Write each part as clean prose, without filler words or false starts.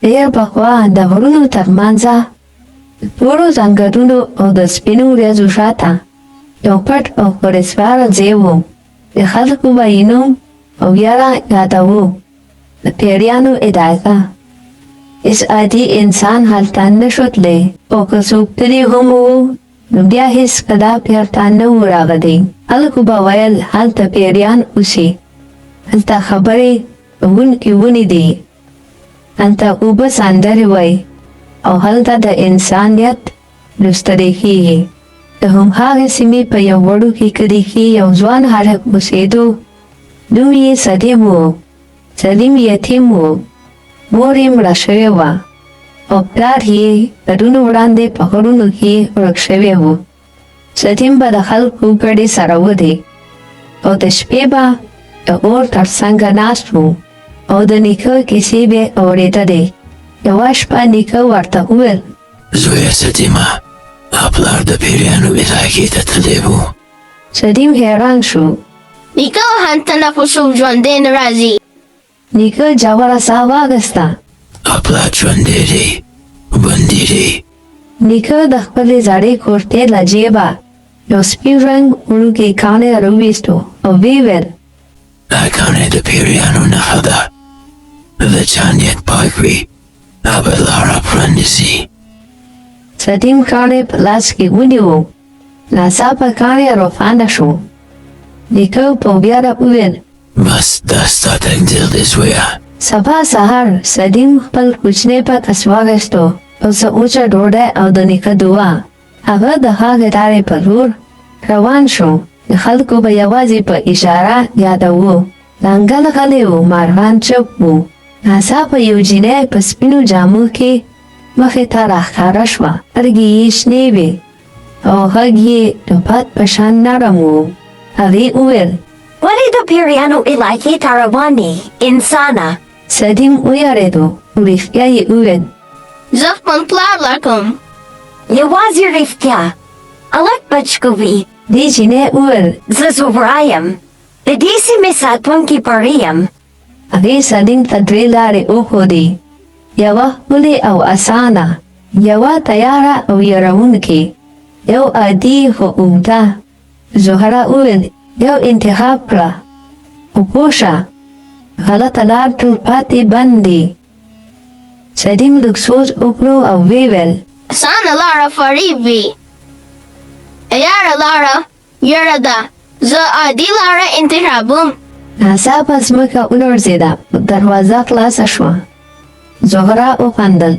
ډېر پخوا د غرونو تر منځه تورو ځنګلونو او د سپینو وریځو شاته یو پټ او پرسپاره ځای و. د خلکو به یې نوم او یاره یادوو د پیریانو علاقه. هېڅ عادي انسان هلته نه شو تللی او که څوک تللی هم و نو بیا هېڅکله بیرته نه و راغلی. خلکو به ویل هلته پیریان اوسي، هلته خبرې کوونکي ونې دي، هلته اوبه سندرې وایي او هلته د انسانیت لوستلی کېږي. د هماغې سیمې په یو وړوکي کلي کې یو ځوان هلک اوسېدو. نوم یې سلیم و. سلیم یتیم و. مور یې مړه شوې وه او پلار یې کلونو وړاندې په غرونو کې ورک شوی و. سلیم به د خلکو ګډې سره ودی او د شپې به د اور تر څنګه ناست و او د نیکه کیسې به یې اورېدلې. یوه شپه نیکه ورته وویل: زویه سلیمه، پلار د پیریانو علاقې ته تللی و. سلیم حیران شو. نیکه هلته نه خو څوک ژوندی نه راځي. نیکه ژوره ساه واخیسته. پلار ژوندی دی، بندي دی. نیکه د خپلې زړې کورتۍ له جیبه یو سپین رنګ وړوکی کاڼی راوویستو او ویې ویل: دا کاڼی د پیریانو نښه ده. د چا نیت پاک وي به لاره پرانیسي. سلیم کاڼی په لاس کې ونیو. ناڅاپه کاڼی روښانه شو. نیکه په ویاړه وویل: بس دا ستا تقدیر دی زویه. سبا سهار سلیم خپل کوچنی پتس واخیستو او څه اوچه ډوډۍ او د نیکه دعا. هغه د هغې لارې په لور روان شو. د خلکو به یوازې په اشاره یادوو. ځنګل غلی و، مارغان چوپ و. ناڅاپه یو جینۍ په سپینو جامو کې مخې ته راښکاره شوه. سترګې یې شنې وې او غږ یې د باد په شان نرم و. هغې وویل: ولې د پیریانو علاقې ته روان یې انسانه؟ سلیم ویاړېدو خو رښتیا یې وویل: زه خپل پلار لټوم. یوازې رښتیا؟ هلک بچ کوي. دې جینۍ وویل: زه زوړه یم، د دې سیمې ساتونکې پړی یم. هغې سلیم ته درې لارې وښودې، یوه ښکلې او اسانه، یوه تیاره او یروونکې، یو عادي خو اوږده. زهره وویل: یو انتخاب کړه خو پوه شه غلطه لار ټول پاتې بند دي. سلیم لږ سوچ وکړو او ویې ویل: اسانه لاره فریب وي، تیاره لاره یره ده، زه عادي لاره انتخابوم. ناڅاپه ځمکه ولړزېده، دروازه خلاصه شوه. زهره وخندل.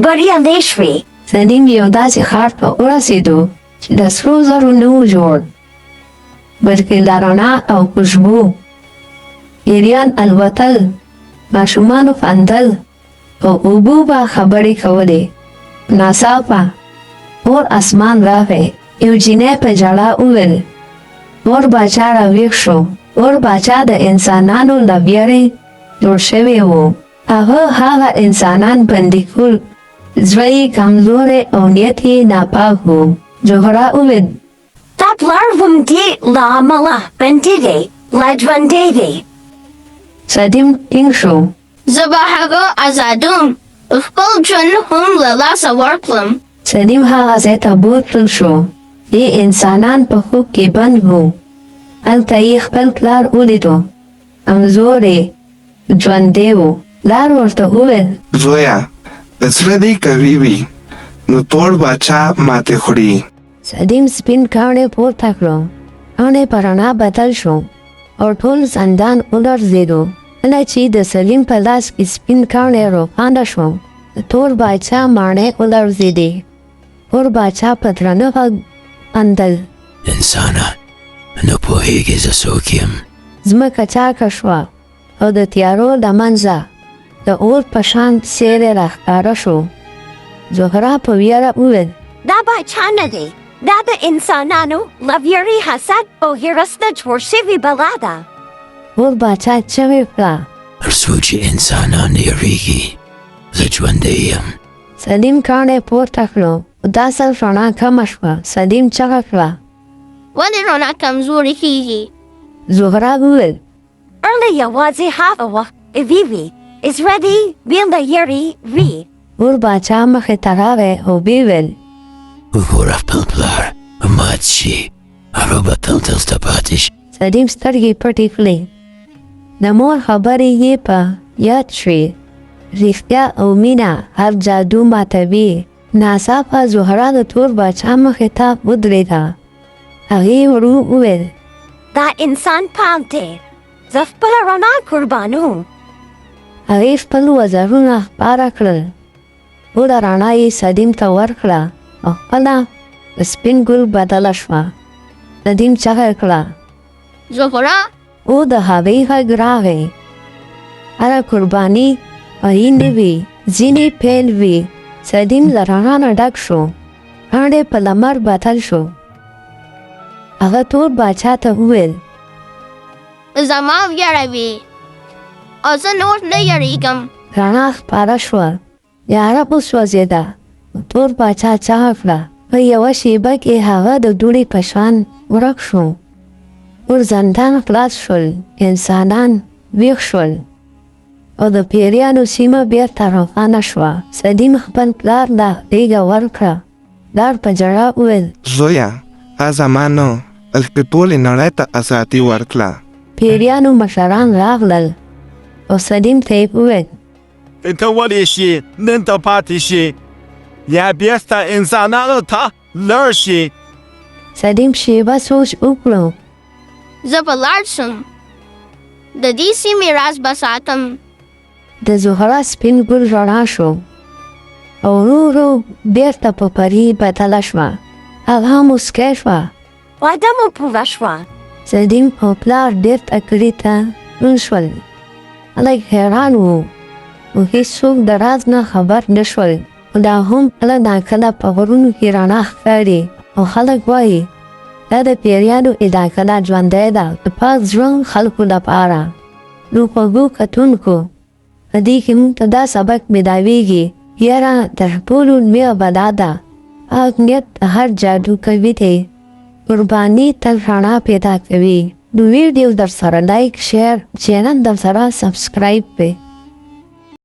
بریالی شوې. سلیم یو داسې ښار ته ورسېدو چې د سرو زرو نه و جوړ، بلکې له رڼا او خوشبو. پیریان الوتل، ماشومانو خندل او اوبو به خبرې کولې. ناڅاپه اور اسمان راغی. یو جینۍ په ژړا وویل: اور باچا راویښ شو. اور باچا د انسانانو له ویرې جوړ شوی و. هغه انسانان بندي کړل. زړه یې کمزوری او نیت یې ناپاک و. زهره وویل: دا پلار ومدې له امله بندي دی، لا ژوندی دی. سلیم ټینګ شو. زه به هغه ازادوم، خپل ژوند هم له لاسه ورکړم. سلیم هغه ځای ته بوتل شو. دې انسانان په خوب کې بند وو. هلته یې خپل پلار ولیدو، کمزوری، ژوندی و. پلار ورته وویل: زویه، د زړه دې قوي وي نو توړ باچا ماتې خوري. سلیم سپین کاڼی پورته کړو. کاڼی په رڼا بدل شو او ټول زندان ولړزېدو. کله چې د سلیم په لاس کې سپین کاڼی روښانه شو، د تور باچا ماڼۍ ولړزېدې. تور باچا په درنه غږ خندل: انسانه، نه پوهېږې زه څوک یم. ځمکه چاکه شوه او د تیارو له منځه د اور په شان سیوری راښکاره شو. زهره په ویره وویل: دا باچا نه دی، دا د انسانانو له ویرې، حسد او حرص نه جوړ شوې بلا ده. تور باچا چغې کړه: هر څوک چې انسانان یېرېږي، زه ژوندی یم. سلیم کاڼی پورته کړو. دا ځل رڼا کمه شوه. سلیم چغه کړه: ولې رڼا کمزورې کېږي؟ زهره وویل: ارله یوازې هغه وخت قوي وي is ready, Bila Yuri Re. ور باچا مخې ته راغی او ویې ویل وګوره خپل پلار مات شي هغه به تل دلته پاتې شي. سلیم سترګې پټې کړې. د مور خبرې یې په یاد شوې. رښتیا او مینه هر جادو ماتوي. ناڅاپه زهره د تور باچا مخې ته ودرېده. هغې ورو وویل دا انسان پاک دی. زه خپله رڼا قربانوم. هغې خپل وزرونه خپاره کړل. ټوله رڼا یې سلیم ته ورکړه او خپله د سپین ګل بدله شوه. سلیم چغه کړه. زهره او د هغې غږ راغی. هره قرباني پهی نه وي، ځینې پیل وي. سلیم له رڼا نه ډک شو. هغې په لمر بدل شو. هغه تور باچا ته وویل زما ویاړوي او زه نور نه یریږم. رڼا خپاره شوه. یاره وسوځېده. تور باچا چغه کړه. په یوه شیبه کې هغه د دوړې په شان ورک شو. ور زندان خلاص شول. انسانان ویښ شول او د پیریانو سیمه بیرته روښانه شوه. سلیم خپل پلار له غېږه ورکړه. پلار په ژړا وویل زویه دا زما نه بلکې ټولې نړۍ ته ازادي ورکړه. پیریانو مشران راغلل او سلیم ته یې وویل ته ولې شي نن ته پاتې شي یا بیرته انسانانو ته لاړ شي. سلیم شیبه سوچ وکړو. زه به لاړ شم. د دې سیمې راز به ساتم. د زهره سپین ګل رڼا شو او ورو ورو بیرته په پري بدله شوه. هغه موسکی شوه. واده مو پوره شوه. سلیم او پلار ډېر تکړې ته روڼ شول. خلک حیران وو او هېڅوک د راز نه خبر نه شول. خو لا هم کله ناکله په غرونو کې رڼا ښکاري او خلک وایي دا د پیریانو علاقه لا ژوندی ده د پاک ژوند خلکو لپاره. نو خوږو کتونکو په دې کې موږ ته دا سبق میلاویږي یاره تر ټولو لویه بلا ده پاک نیت د هر جادوګر دی. قرباني تل رڼا پیدا کوي. نو ویډیو در سره لایک شیر چینل در سره سبسکرایب کړئ.